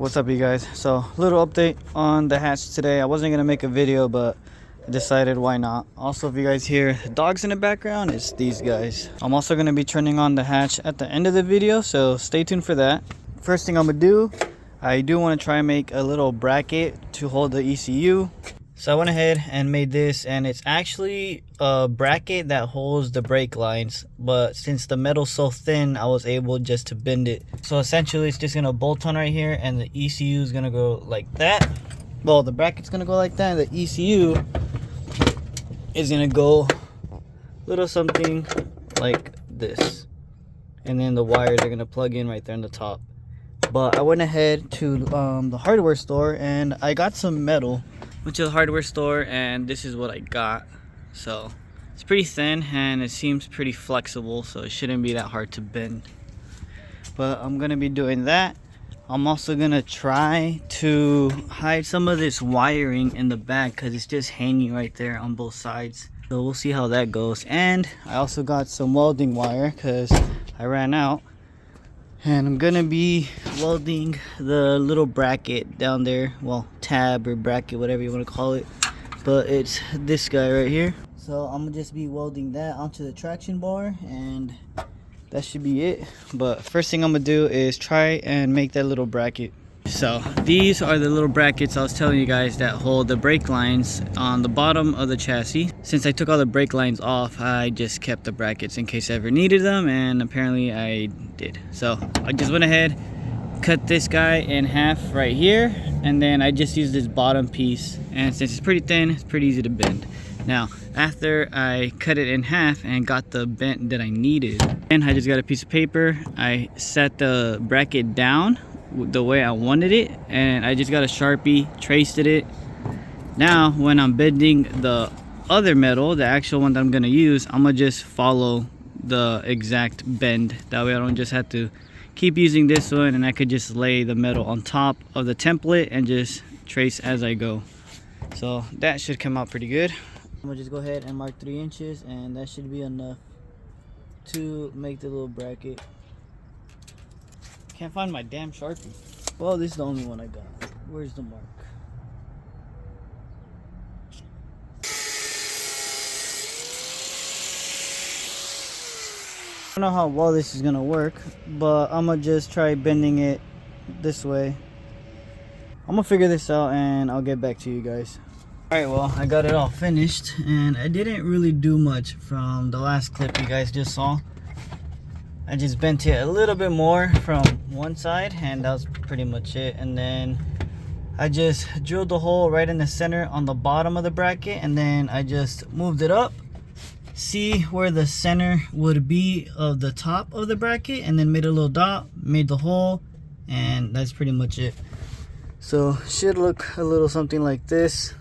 What's up, you guys? So, little update on the hatch today. I wasn't gonna make a video, but I decided why not. Also, if you guys hear dogs in the background, it's these guys. I'm also gonna be turning on the hatch at the end of the video, so stay tuned for that. First thing I'm gonna do, I do want to try and make a little bracket to hold the ECU. So I went ahead and made this, and it's actually a bracket that holds the brake lines, but since the metal's so thin, I was able just to bend it. So essentially it's just gonna bolt on right here, and the ECU is gonna go like that. Well, the bracket's gonna go like that, and the ECU is gonna go little something like this, and then the wires are gonna plug in right there on the top. But I went ahead to the hardware store, and I got some metal. Went to the hardware store, and this is what I got. So it's pretty thin, and it seems pretty flexible, so it shouldn't be that hard to bend. But I'm gonna be doing that. I'm also gonna try to hide some of this wiring in the back because it's just hanging right there on both sides. So we'll see how that goes. And I also got some welding wire because I ran out. And I'm gonna be welding the little bracket down there, well, tab or bracket, whatever you want to call it, but it's this guy right here. So I'm gonna just be welding that onto the traction bar, and that should be it. But first thing I'm gonna do is try and make that little bracket. So these are the little brackets I was telling you guys that hold the brake lines on the bottom of the chassis. Since I took all the brake lines off, I just kept the brackets in case I ever needed them, and apparently I did. So I just went ahead, cut this guy in half right here, and then I just used this bottom piece, and since it's pretty thin, it's pretty easy to bend. Now after I cut it in half and got the bend that I needed, and I just got a piece of paper, I set the bracket down the way I wanted it, and I just got a Sharpie, traced it. Now when I'm bending the other metal, the actual one that I'm gonna use, I'm gonna just follow the exact bend. That way I don't just have to keep using this one, and I could just lay the metal on top of the template and just trace as I go. So that should come out pretty good. I'm gonna just go ahead and mark 3 inches, and that should be enough to make the little bracket. Can't find my damn Sharpie. Well, this is the only one I got. Where's the mark? I don't know how well this is gonna work, but I'm gonna just try bending it this way. I'm gonna figure this out, and I'll get back to you guys. Alright, well, I got it all finished, and I didn't really do much from the last clip you guys just saw. I just bent it a little bit more from one side, and that was pretty much it. And then I just drilled the hole right in the center on the bottom of the bracket, and then I just moved it up, see where the center would be of the top of the bracket, and then made a little dot, made the hole, and that's pretty much it. So should look a little something like this.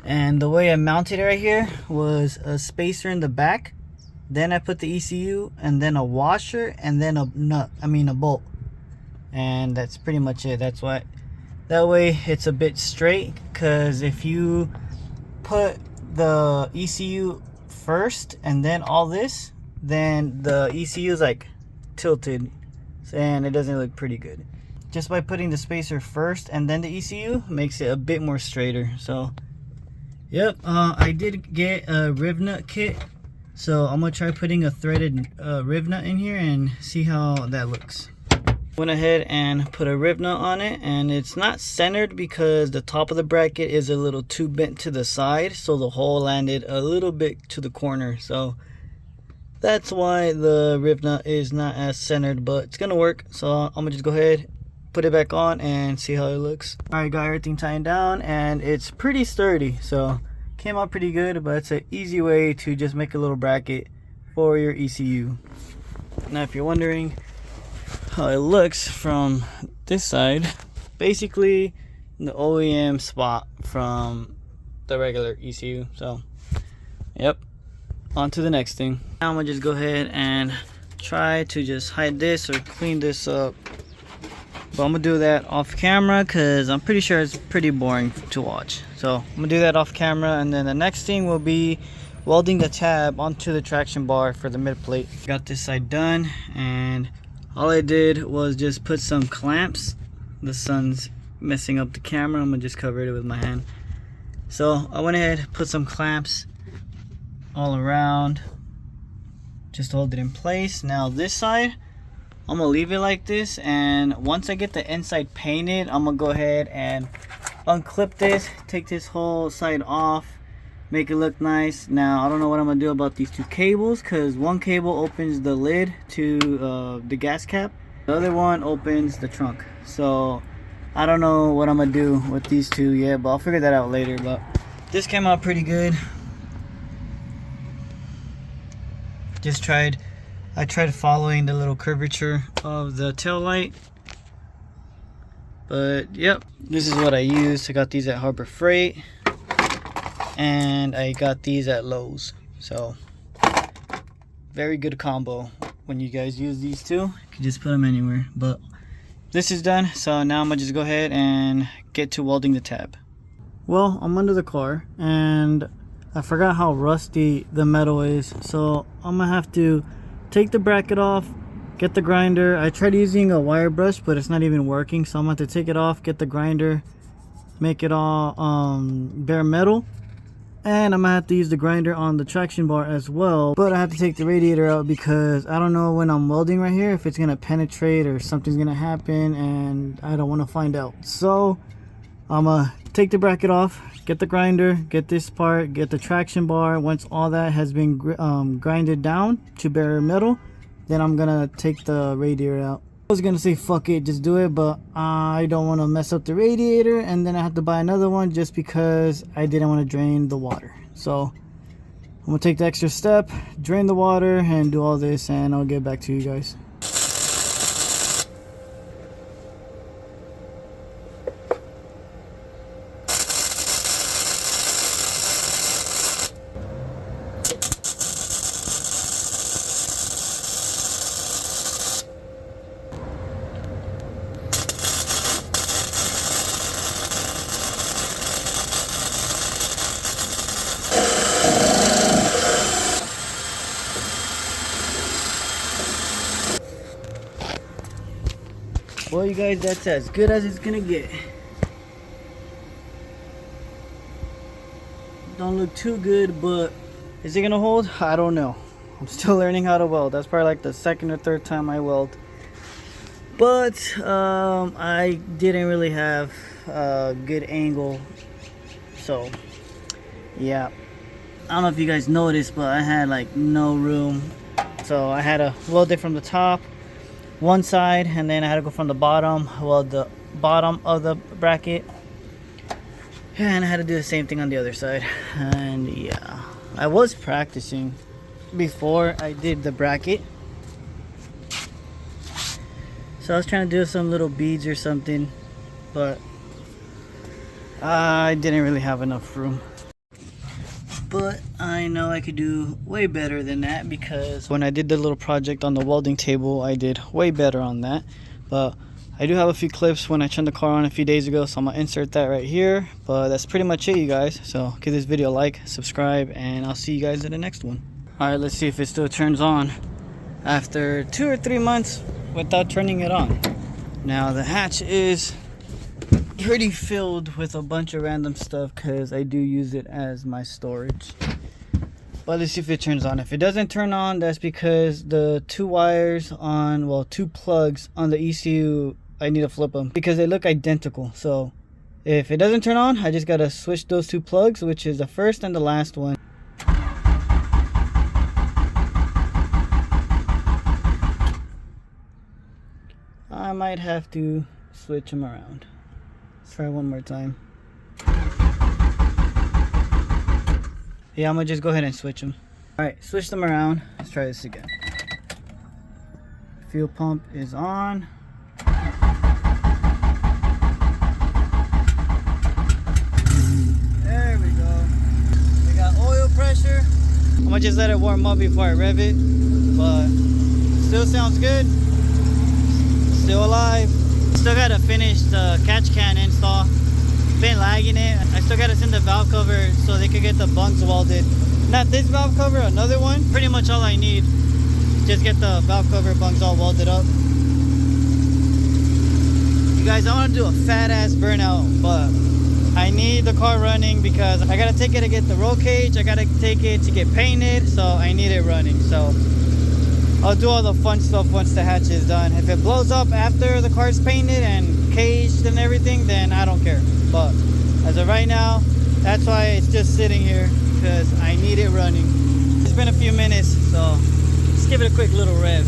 And the way I mounted it right here was a spacer in the back. Then I put the ECU, and then a washer, and then a bolt, and that's pretty much it. That's why, that way it's a bit straight, because if you put the ECU first and then all this, then the ECU is like tilted, and it doesn't look pretty good. Just by putting the spacer first and then the ECU makes it a bit more straighter. So yep, I did get a riv nut kit. So I'm gonna try putting a threaded riv nut in here and see how that looks. Went ahead and put a riv nut on it, and it's not centered because the top of the bracket is a little too bent to the side, so the hole landed a little bit to the corner. So that's why the riv nut is not as centered, but it's gonna work. So I'm gonna just go ahead, put it back on, and see how it looks. Alright, got everything tied down, and it's pretty sturdy, so came out pretty good. But it's an easy way to just make a little bracket for your ECU. Now if you're wondering how it looks from this side, basically the OEM spot from the regular ECU. So yep, on to the next thing. Now I'm gonna just go ahead and try to just hide this or clean this up, but I'm gonna do that off camera because I'm pretty sure it's pretty boring to watch. So I'm gonna do that off camera, and then the next thing will be welding the tab onto the traction bar for the mid plate. Got this side done, and all I did was just put some clamps the sun's messing up the camera. I'm gonna just cover it with my hand. So I went ahead, put some clamps all around, just to hold it in place. Now this side, I'm gonna leave it like this, and once I get the inside painted, I'm gonna go ahead and unclip this, take this whole side off, make it look nice. Now I don't know what I'm gonna do about these two cables, because one cable opens the lid to the gas cap, the other one opens the trunk. So I don't know what I'm gonna do with these two yet, but I'll figure that out later. But this came out pretty good. I tried following the little curvature of the tail light. But yep, this is what I used. I got these at Harbor Freight, and I got these at Lowe's. So very good combo when you guys use these two. You can just put them anywhere. But this is done, so now I'm gonna just go ahead and get to welding the tab. Well, I'm under the car and I forgot how rusty the metal is, so I'm gonna have to take the bracket off, get the grinder. I tried using a wire brush, but it's not even working, so I'm gonna have to take it off, get the grinder, make it all bare metal, and I'm gonna have to use the grinder on the traction bar as well. But I have to take the radiator out because I don't know when I'm welding right here if it's gonna penetrate or something's gonna happen, and I don't want to find out. So I'm gonna take the bracket off, get the grinder, get this part, get the traction bar. Once all that has been grinded down to bare metal, then I'm gonna take the radiator out. I was gonna say fuck it, just do it, but I don't want to mess up the radiator and then I have to buy another one just because I didn't want to drain the water. So I'm gonna take the extra step, drain the water, and do all this, and I'll get back to you guys. Well, you guys, that's as good as it's gonna get. Don't look too good, but is it gonna hold? I don't know. I'm still learning how to weld. That's probably like the second or third time I weld. But I didn't really have a good angle. So yeah, I don't know if you guys noticed, but I had like no room. So I had to weld it from the top, one side, and then I had to go from the bottom, weld the bottom of the bracket, and I had to do the same thing on the other side. And yeah, I was practicing before I did the bracket, so I was trying to do some little beads or something, but I didn't really have enough room. But I know I could do way better than that, because when I did the little project on the welding table, I did way better on that. But I do have a few clips when I turned the car on a few days ago, so I'm gonna insert that right here. But that's pretty much it, you guys. So give this video a like, subscribe, and I'll see you guys in the next one. Alright, let's see if it still turns on after 2 or 3 months without turning it on. Now the hatch is pretty filled with a bunch of random stuff because I do use it as my storage. But let's see if it turns on. If it doesn't turn on, that's because the two wires on, well, two plugs on the ECU, I need to flip them because they look identical. So if it doesn't turn on, I just gotta switch those two plugs, which is the first and the last one. I might have to switch them around. Let's try one more time. Yeah, I'm gonna just go ahead and switch them. Alright, switch them around. Let's try this again. Fuel pump is on. There we go. We got oil pressure. I'm gonna just let it warm up before I rev it. But still sounds good. Still alive. Still gotta finish the catch can install. Been lagging it. I still gotta send the valve cover so they could get the bunks welded. Not this valve cover, another one. Pretty much all I need. Just get the valve cover bunks all welded up. You guys, I want to do a fat ass burnout, but I need the car running because I gotta take it to get the roll cage, I gotta take it to get painted, so I need it running. So I'll do all the fun stuff once the hatch is done. If it blows up after the car's painted and caged and everything, then I don't care. But as of right now, that's why it's just sitting here, because I need it running. It's been a few minutes, so let's give it a quick little rev.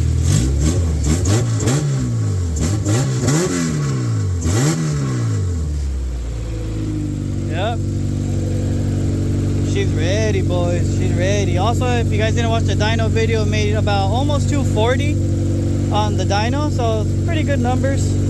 Yep. She's ready, boys. She's ready. Also, if you guys didn't watch the dyno video, it made about almost 240 on the dyno, so pretty good numbers.